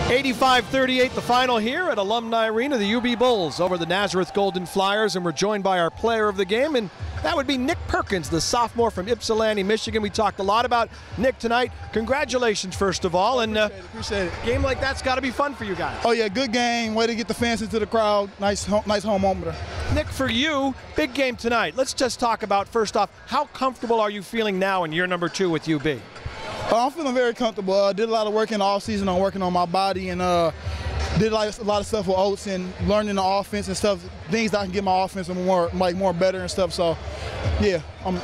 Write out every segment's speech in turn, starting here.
85-38 the final here at Alumni Arena. The UB Bulls over the Nazareth Golden Flyers, and we're joined by our player of the game, and that would be Nick Perkins, the sophomore from Ypsilanti, Michigan. We talked a lot about Nick tonight. Congratulations, first of all. And appreciate it. A game like that's got to be fun for you guys. Oh yeah, good game. Way to get the fans into the crowd. Nice home opener. Nick, for you, big game tonight. Let's just talk about, first off, how comfortable are you feeling now in year number 2 with UB? I'm feeling very comfortable. Did a lot of work in the offseason on working on my body, and did a lot of stuff with Oates and learning the offense and stuff, things that I can get my offense more better and stuff. So, yeah, I'm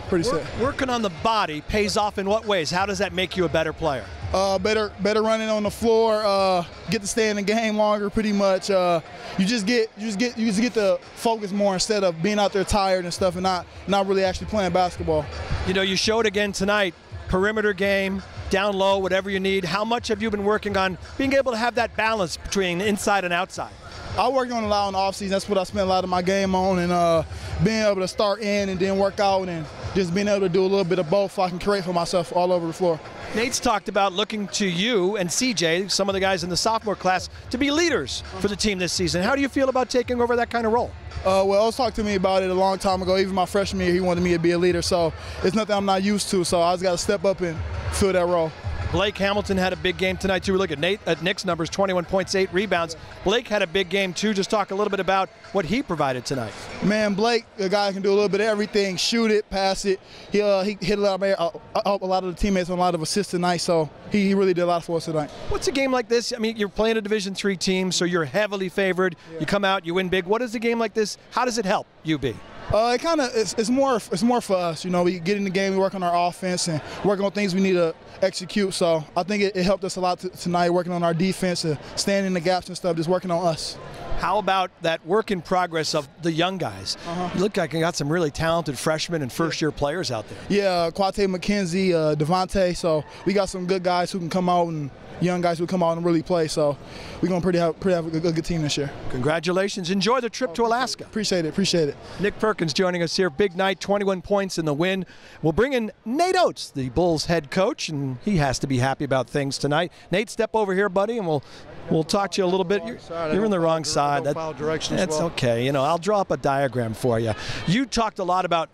pretty set. Working on the body pays off in what ways? How does that make you a better player? Better running on the floor. Get to stay in the game longer. Pretty much, you just get to focus more instead of being out there tired and stuff and not really actually playing basketball. You know, you showed again tonight. Perimeter game, down low, whatever you need. How much have you been working on being able to have that balance between inside and outside? I worked on a lot in the offseason. That's what I spent a lot of my game on, and being able to start in and then work out and just being able to do a little bit of both so I can create for myself all over the floor. Nate's talked about looking to you and CJ, some of the guys in the sophomore class, to be leaders for the team this season. How do you feel about taking over that kind of role? Well, Oates talked to me about it a long time ago. Even my freshman year, he wanted me to be a leader. So it's nothing I'm not used to. So I just got to step up and fill that role. Blake Hamilton had a big game tonight, too. We look at Nick's numbers, 21 points, 8 rebounds. Blake had a big game, too. Just talk a little bit about what he provided tonight. Man, Blake, a guy who can do a little bit of everything, shoot it, pass it. He hit a lot of the teammates on a lot of assists tonight, so he really did a lot for us tonight. What's a game like this? I mean, you're playing a Division III team, so you're heavily favored. Yeah. You come out, you win big. What is a game like this? How does it help UB? It's more for us. You know, we get in the game, we work on our offense and work on things we need to execute. So I think it helped us a lot tonight, working on our defense, standing in the gaps and stuff, just working on us. How about that work in progress of the young guys? You look like you got some really talented freshmen and first-year players out there. Yeah, Cuate Mckenzie, Devontae. So we got some good guys who can come out and young guys who come out and really play. So we're going to have a good team this year. Congratulations. Enjoy the trip to Alaska. Appreciate it. Nick Perkins joining us here. Big night, 21 points in the win. We'll bring in Nate Oates, the Bulls head coach, and he has to be happy about things tonight. Nate, step over here, buddy, and we'll talk to you a little bit. You're in the wrong side. That's okay. You know, I'll draw up a diagram for you. You talked a lot about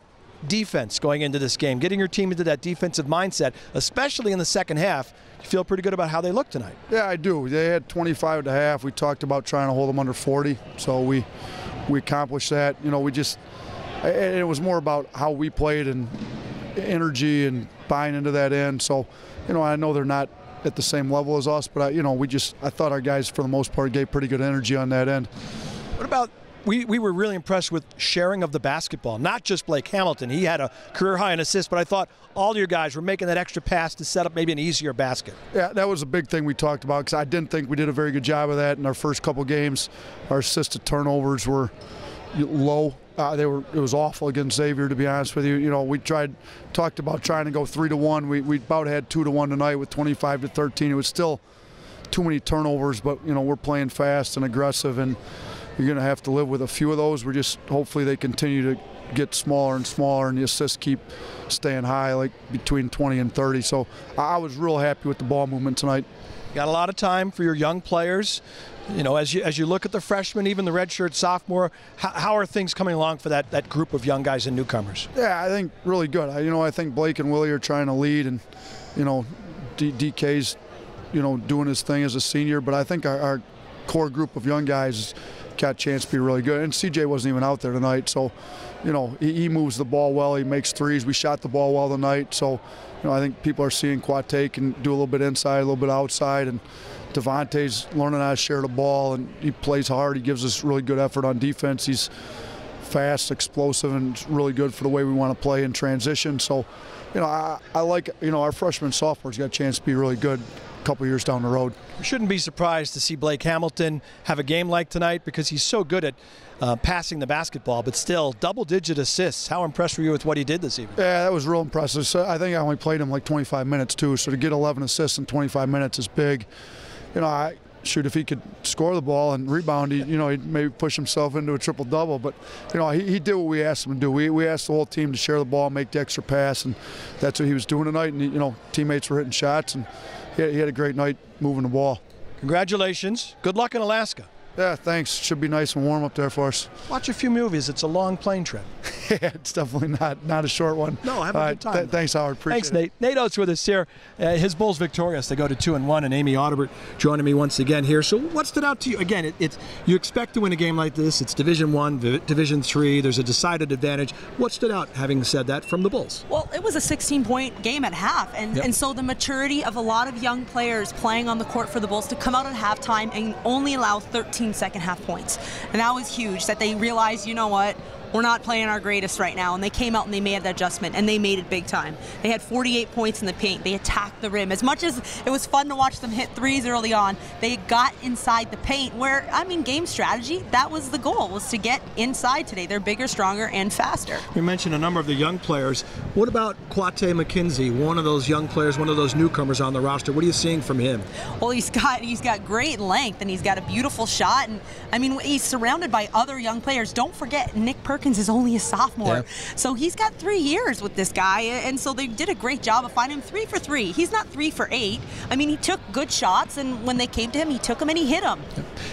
defense going into this game, getting your team into that defensive mindset, especially in the second half. You feel pretty good about how they look tonight? Yeah, I do. They had 25 at the half. We talked about trying to hold them under 40, so we accomplished that. You know, it was more about how we played and energy and buying into that end. So, you know, I know they're not at the same level as us, but I thought our guys for the most part gave pretty good energy on that end. What about we were really impressed with sharing of the basketball, not just Blake Hamilton. He had a career high in assists, but I thought all your guys were making that extra pass to set up maybe an easier basket. Yeah, that was a big thing we talked about because I didn't think we did a very good job of that in our first couple games. Our assisted turnovers were low. It was awful against Xavier, to be honest with you. You know, we talked about trying to go 3-1. We about had 2-1 tonight with 25-13. It was still too many turnovers, but you know, we're playing fast and aggressive, and you're going to have to live with a few of those. We're just hopefully they continue to get smaller and smaller, and the assists keep staying high, like between 20 and 30. So I was real happy with the ball movement tonight. Got a lot of time for your young players. You know, as you look at the freshmen, even the redshirt sophomore, how are things coming along for that group of young guys and newcomers? Yeah, I think really good. I think Blake and Willie are trying to lead, and you know, DK's doing his thing as a senior. But I think our core group of young guys got a chance to be really good. And CJ wasn't even out there tonight, so you know, he moves the ball well. He makes threes. We shot the ball well tonight, so you know, I think people are seeing Cuate can do a little bit inside, a little bit outside, and Devontae's learning how to share the ball, and he plays hard. He gives us really good effort on defense. He's fast, explosive, and really good for the way we want to play in transition. So, you know, I like, our freshmen, sophomores got a chance to be really good a couple years down the road. You shouldn't be surprised to see Blake Hamilton have a game like tonight because he's so good at passing the basketball, but still double-digit assists. How impressed were you with what he did this evening? Yeah, that was real impressive. So I think I only played him like 25 minutes too, so to get 11 assists in 25 minutes is big. You know, if he could score the ball and rebound, he'd maybe push himself into a triple-double. But, you know, he did what we asked him to do. We asked the whole team to share the ball, make the extra pass, and that's what he was doing tonight. And, teammates were hitting shots, and he had a great night moving the ball. Congratulations. Good luck in Alaska. Yeah, thanks. Should be nice and warm up there for us. Watch a few movies. It's a long plane trip. Yeah, it's definitely not a short one. No, have a good time. Thanks, Howard. Appreciate Thanks, Nate. Nate Oates with us here. His Bulls victorious. They go to 2-1, and Amy Audibert joining me once again here. So what stood out to you? Again, you expect to win a game like this. It's Division I, Division III. There's a decided advantage. What stood out, having said that, from the Bulls? Well, it was a 16-point game at half, and so the maturity of a lot of young players playing on the court for the Bulls to come out at halftime and only allow 13 second-half points. And that was huge, that they realized, you know what, we're not playing our greatest right now, and they came out and they made that adjustment, and they made it big time. They had 48 points in the paint. They attacked the rim. As much as it was fun to watch them hit threes early on, they got inside the paint where, I mean, game strategy, that was the goal, was to get inside today. They're bigger, stronger, and faster. We mentioned a number of the young players. What about Cuate Mckenzie, one of those young players, one of those newcomers on the roster? What are you seeing from him? Well, he's got great length, and he's got a beautiful shot, and I mean, he's surrounded by other young players. Don't forget, Nick Perkins is only a sophomore, so he's got 3 years with this guy, and so they did a great job of finding him 3 for 3. He's not 3 for 8. I mean, he took good shots, and when they came to him, he took them and he hit them.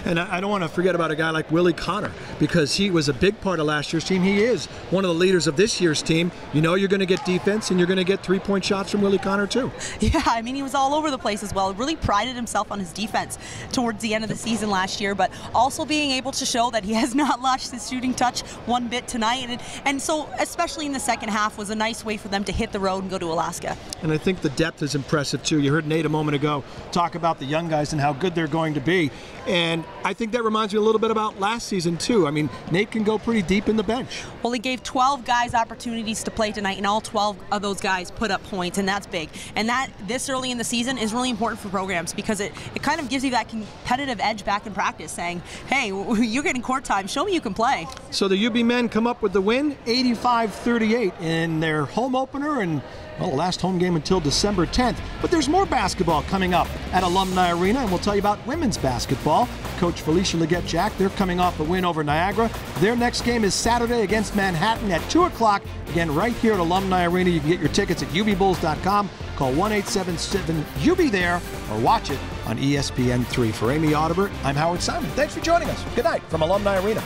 And I don't want to forget about a guy like Willie Connor, because he was a big part of last year's team. He is one of the leaders of this year's team. You know you're going to get defense, and you're going to get 3-point shots from Willie Connor too. Yeah, I mean, he was all over the place as well. Really prided himself on his defense towards the end of the season last year, but also being able to show that he has not lost his shooting touch one bit tonight. And so, especially in the second half, was a nice way for them to hit the road and go to Alaska. And I think the depth is impressive too. You heard Nate a moment ago talk about the young guys and how good they're going to be. And I think that reminds me a little bit about last season too. I mean, Nate can go pretty deep in the bench. Well, he gave 12 guys opportunities to play tonight, and all 12 of those guys put up points, and that's big. And that, this early in the season, is really important for programs, because it kind of gives you that competitive edge back in practice, saying, hey, you're getting court time, show me you can play. So the UB men come up with the win, 85-38 in their home opener, and well, the last home game until December 10th. But there's more basketball coming up at Alumni Arena, and we'll tell you about women's basketball. Coach Felicia Leggett-Jack, they're coming off a win over Niagara. Their next game is Saturday against Manhattan at 2 o'clock. Again, right here at Alumni Arena. You can get your tickets at ubbulls.com. Call 1-877-UB there, or watch it on ESPN3. For Amy Audibert, I'm Howard Simon. Thanks for joining us. Good night from Alumni Arena.